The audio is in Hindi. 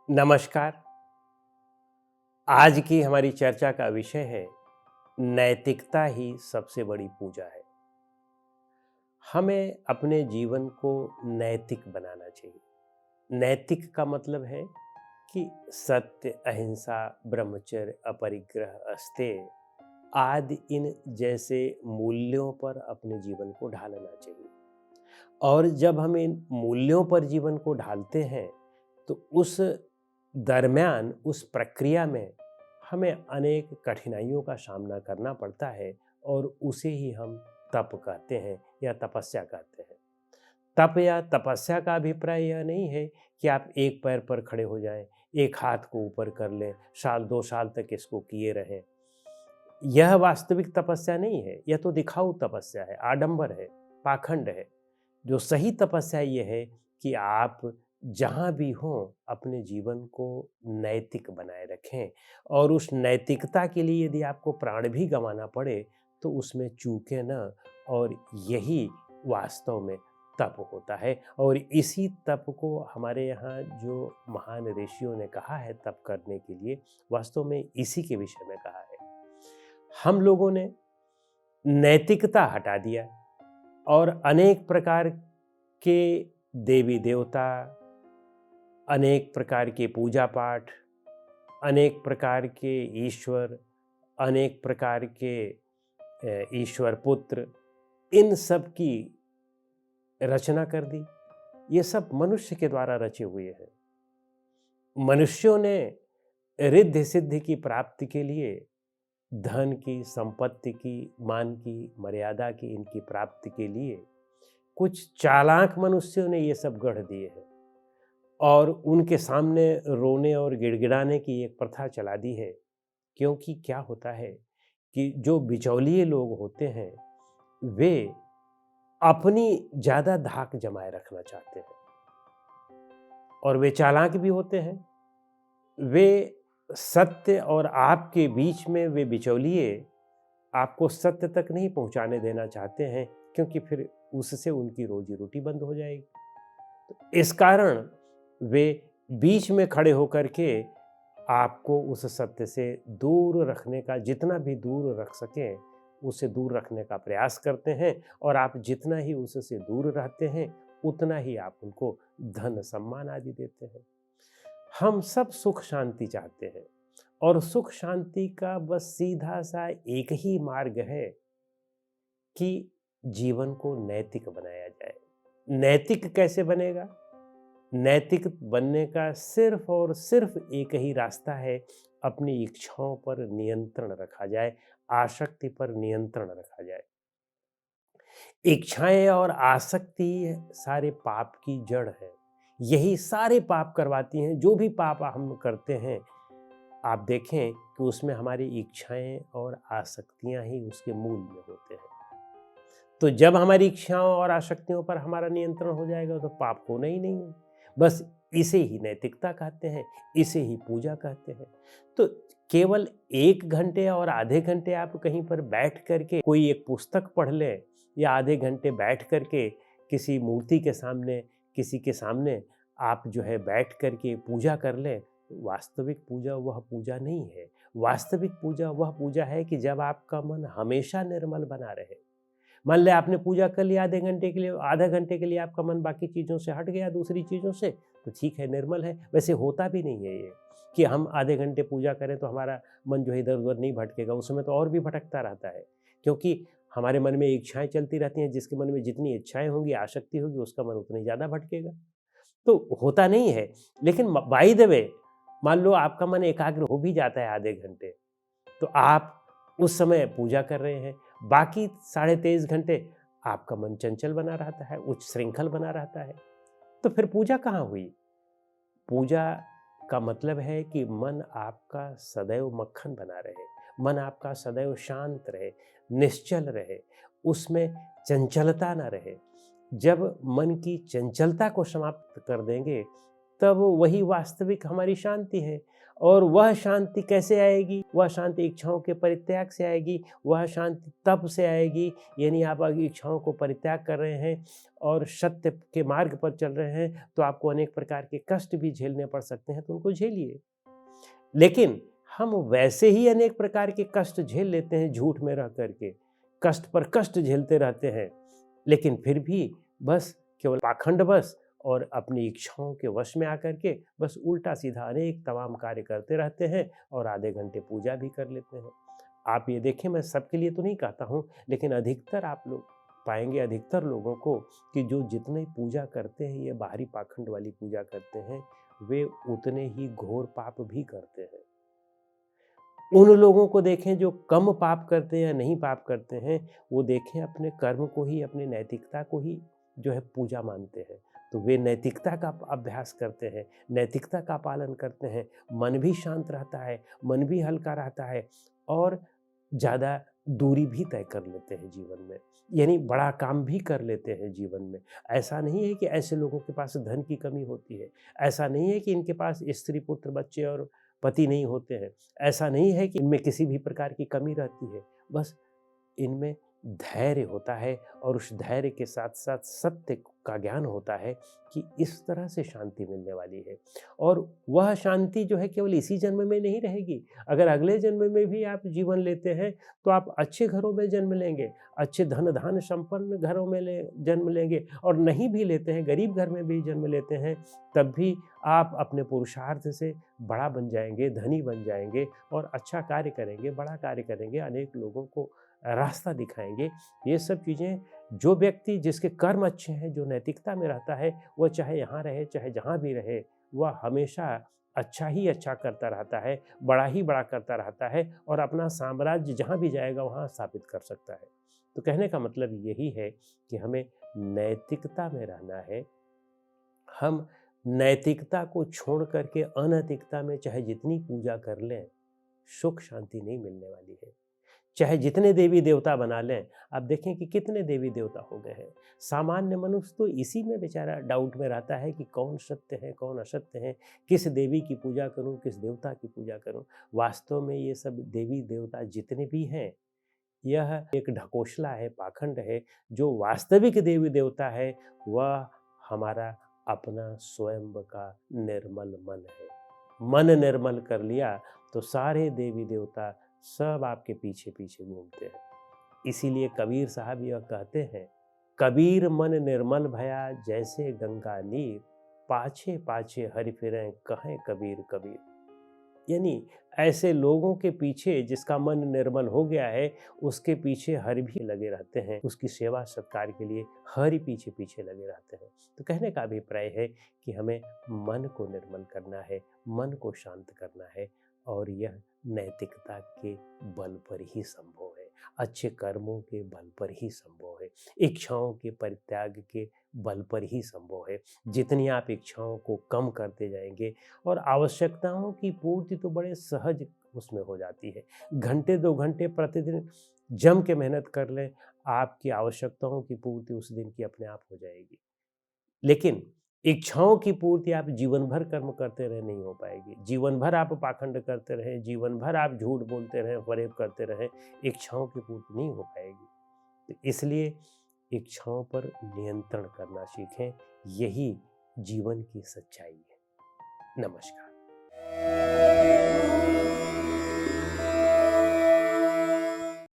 नमस्कार। आज की हमारी चर्चा का विषय है नैतिकता ही सबसे बड़ी पूजा है। हमें अपने जीवन को नैतिक बनाना चाहिए। नैतिक का मतलब है कि सत्य, अहिंसा, ब्रह्मचर्य, अपरिग्रह, अस्तेय आदि इन जैसे मूल्यों पर अपने जीवन को ढालना चाहिए। और जब हम इन मूल्यों पर जीवन को ढालते हैं तो उस दरमियान, उस प्रक्रिया में हमें अनेक कठिनाइयों का सामना करना पड़ता है और उसे ही हम तप कहते हैं या तपस्या कहते हैं। तप या तपस्या का अभिप्राय यह नहीं है कि आप एक पैर पर खड़े हो जाएं, एक हाथ को ऊपर कर लें, साल 2 साल तक इसको किए रहें। यह वास्तविक तपस्या नहीं है, यह तो दिखाऊ तपस्या है, आडंबर है, पाखंड है। जो सही तपस्या ये है कि आप जहाँ भी हों अपने जीवन को नैतिक बनाए रखें और उस नैतिकता के लिए यदि आपको प्राण भी गंवाना पड़े तो उसमें चूकें न। और यही वास्तव में तप होता है और इसी तप को हमारे यहाँ जो महान ऋषियों ने कहा है तप करने के लिए, वास्तव में इसी के विषय में कहा है। हम लोगों ने नैतिकता हटा दिया और अनेक प्रकार के देवी देवता, अनेक प्रकार के पूजा पाठ, अनेक प्रकार के ईश्वर, अनेक प्रकार के ईश्वर पुत्र, इन सब की रचना कर दी। ये सब मनुष्य के द्वारा रचे हुए हैं। मनुष्यों ने रिद्धि सिद्धि की प्राप्ति के लिए धन की, संपत्ति की, मान की, मर्यादा की, इनकी प्राप्ति के लिए कुछ चालाक मनुष्यों ने ये सब गढ़ दिए हैं और उनके सामने रोने और गिड़गिड़ाने की एक प्रथा चला दी है। क्योंकि क्या होता है कि जो बिचौलिए लोग होते हैं वे अपनी ज़्यादा धाक जमाए रखना चाहते हैं और वे चालाक भी होते हैं। वे सत्य और आपके बीच में वे बिचौलिए आपको सत्य तक नहीं पहुंचाने देना चाहते हैं, क्योंकि फिर उससे उनकी रोजी रोटी बंद हो जाएगी। तो इस कारण वे बीच में खड़े होकर के आपको उस सत्य से दूर रखने का, जितना भी दूर रख सकें उससे दूर रखने का प्रयास करते हैं और आप जितना ही उससे दूर रहते हैं उतना ही आप उनको धन सम्मान आदि देते हैं। हम सब सुख शांति चाहते हैं और सुख शांति का बस सीधा सा एक ही मार्ग है कि जीवन को नैतिक बनाया जाए। नैतिक कैसे बनेगा? नैतिक बनने का सिर्फ और सिर्फ एक ही रास्ता है, अपनी इच्छाओं पर नियंत्रण रखा जाए, आसक्ति पर नियंत्रण रखा जाए। इच्छाएं और आसक्ति सारे पाप की जड़ है। यही सारे पाप करवाती हैं। जो भी पाप हम करते हैं आप देखें कि उसमें हमारी इच्छाएं और आसक्तियां ही उसके मूल में होते हैं। तो जब हमारी इच्छाओं और आसक्तियों पर हमारा नियंत्रण हो जाएगा तो पाप होना ही नहीं है। बस इसे ही नैतिकता कहते हैं, इसे ही पूजा कहते हैं। तो केवल 1 घंटे और आधे घंटे आप कहीं पर बैठ करके कोई एक पुस्तक पढ़ लें या आधे घंटे बैठ करके किसी मूर्ति के सामने, किसी के सामने आप जो है बैठ करके पूजा कर लें, वास्तविक पूजा वह पूजा नहीं है। वास्तविक पूजा वह पूजा है कि जब आपका मन हमेशा निर्मल बना रहे। मान लें आपने पूजा कर लिया आधे घंटे के लिए, आधा घंटे के लिए आपका मन बाकी चीज़ों से हट गया, दूसरी चीज़ों से, तो ठीक है, निर्मल है। वैसे होता भी नहीं है ये कि हम आधे घंटे पूजा करें तो हमारा मन जो है इधर-उधर नहीं भटकेगा, उस समय तो और भी भटकता रहता है। क्योंकि हमारे मन में इच्छाएँ चलती रहती हैं, जिसके मन में जितनी इच्छाएँ होंगी, आसक्ति होगी, उसका मन उतना ही ज़्यादा भटकेगा। तो होता नहीं है। लेकिन बाय द वे मान लो आपका मन एकाग्र हो भी जाता है आधे घंटे, तो आप उस समय पूजा कर रहे हैं। बाकी साढ़े 23 घंटे आपका मन चंचल बना रहता है, उच्च श्रृंखल बना रहता है। तो फिर पूजा कहाँ हुई? पूजा का मतलब है कि मन आपका सदैव मक्खन बना रहे, मन आपका सदैव शांत रहे, निश्चल रहे, उसमें चंचलता ना रहे। जब मन की चंचलता को समाप्त कर देंगे तब वही वास्तविक हमारी शांति है। और वह शांति कैसे आएगी? वह शांति इच्छाओं के परित्याग से आएगी, वह शांति तप से आएगी। यानी आप अगर इच्छाओं को परित्याग कर रहे हैं और सत्य के मार्ग पर चल रहे हैं, तो आपको अनेक प्रकार के कष्ट भी झेलने पड़ सकते हैं, तो उनको झेलिए। लेकिन हम वैसे ही अनेक प्रकार के कष्ट झेल लेते हैं झूठ में रह करके, कष्ट पर कष्ट झेलते रहते हैं, लेकिन फिर भी बस केवल पाखंड बस और अपनी इच्छाओं के वश में आकर के बस उल्टा सीधा अनेक तमाम कार्य करते रहते हैं और आधे घंटे पूजा भी कर लेते हैं। आप ये देखें, मैं सबके लिए तो नहीं कहता हूँ, लेकिन अधिकतर आप लोग पाएंगे, अधिकतर लोगों को, कि जो जितने पूजा करते हैं, ये बाहरी पाखंड वाली पूजा करते हैं, वे उतने ही घोर पाप भी करते हैं। उन लोगों को देखें जो कम पाप करते हैं या नहीं पाप करते हैं, वो देखें अपने कर्म को ही, अपनी नैतिकता को ही जो है पूजा मानते हैं। तो वे नैतिकता का अभ्यास करते हैं, नैतिकता का पालन करते हैं, मन भी शांत रहता है, मन भी हल्का रहता है और ज़्यादा दूरी भी तय कर लेते हैं जीवन में, यानी बड़ा काम भी कर लेते हैं जीवन में। ऐसा नहीं है कि ऐसे लोगों के पास धन की कमी होती है, ऐसा नहीं है कि इनके पास स्त्री पुत्र बच्चे और पति नहीं होते हैं, ऐसा नहीं है कि इनमें किसी भी प्रकार की कमी रहती है, बस इनमें धैर्य होता है और उस धैर्य के साथ साथ सत्य का ज्ञान होता है कि इस तरह से शांति मिलने वाली है। और वह शांति जो है केवल इसी जन्म में नहीं रहेगी, अगर अगले जन्म में भी आप जीवन लेते हैं तो आप अच्छे घरों में जन्म लेंगे, अच्छे धन धान संपन्न घरों में जन्म लेंगे, और नहीं भी लेते हैं, गरीब घर में भी जन्म लेते हैं, तब भी आप अपने पुरुषार्थ से बड़ा बन जाएंगे, धनी बन जाएंगे और अच्छा कार्य करेंगे, बड़ा कार्य करेंगे, अनेक लोगों को रास्ता दिखाएंगे। ये सब चीज़ें, जो व्यक्ति जिसके कर्म अच्छे हैं, जो नैतिकता में रहता है, वह चाहे यहाँ रहे चाहे जहाँ भी रहे, वह हमेशा अच्छा ही अच्छा करता रहता है, बड़ा ही बड़ा करता रहता है और अपना साम्राज्य जहाँ भी जाएगा वहाँ स्थापित कर सकता है। तो कहने का मतलब यही है कि हमें नैतिकता में रहना है। हम नैतिकता को छोड़ करके अनैतिकता में चाहे जितनी पूजा कर लें, सुख शांति नहीं मिलने वाली है। चाहे जितने देवी देवता बना लें, आप देखें कि कितने देवी देवता हो गए हैं। सामान्य मनुष्य तो इसी में बेचारा डाउट में रहता है कि कौन सत्य है, कौन असत्य है, किस देवी की पूजा करूं, किस देवता की पूजा करूं। वास्तव में ये सब देवी देवता जितने भी हैं, यह एक ढकोसला है, पाखंड है। जो वास्तविक देवी देवता है, वह हमारा अपना स्वयं का निर्मल मन है। मन निर्मल कर लिया तो सारे देवी देवता सब आपके पीछे पीछे घूमते हैं। इसीलिए कबीर साहब यह कहते हैं, कबीर मन निर्मल भया जैसे गंगा नीर, पाछे पाछे हरि फिरें कहें कबीर कबीर। यानी ऐसे लोगों के पीछे जिसका मन निर्मल हो गया है, उसके पीछे हरि भी लगे रहते हैं, उसकी सेवा सत्कार के लिए हरि पीछे पीछे लगे रहते हैं। तो कहने का अभिप्राय है कि हमें मन को निर्मल करना है, मन को शांत करना है, और यह नैतिकता के बल पर ही संभव है, अच्छे कर्मों के बल पर ही संभव है, इच्छाओं के परित्याग के बल पर ही संभव है। जितनी आप इच्छाओं को कम करते जाएंगे, और आवश्यकताओं की पूर्ति तो बड़े सहज उसमें हो जाती है। घंटे 2 घंटे प्रतिदिन जम के मेहनत कर लें, आपकी आवश्यकताओं की पूर्ति उस दिन की अपने आप हो जाएगी। लेकिन इच्छाओं की पूर्ति आप जीवन भर कर्म करते रहे नहीं हो पाएगी। जीवन भर आप पाखंड करते रहें, जीवन भर आप झूठ बोलते रहें, फरेब करते रहें, इच्छाओं की पूर्ति नहीं हो पाएगी। तो इसलिए इच्छाओं पर नियंत्रण करना सीखें, यही जीवन की सच्चाई है। नमस्कार।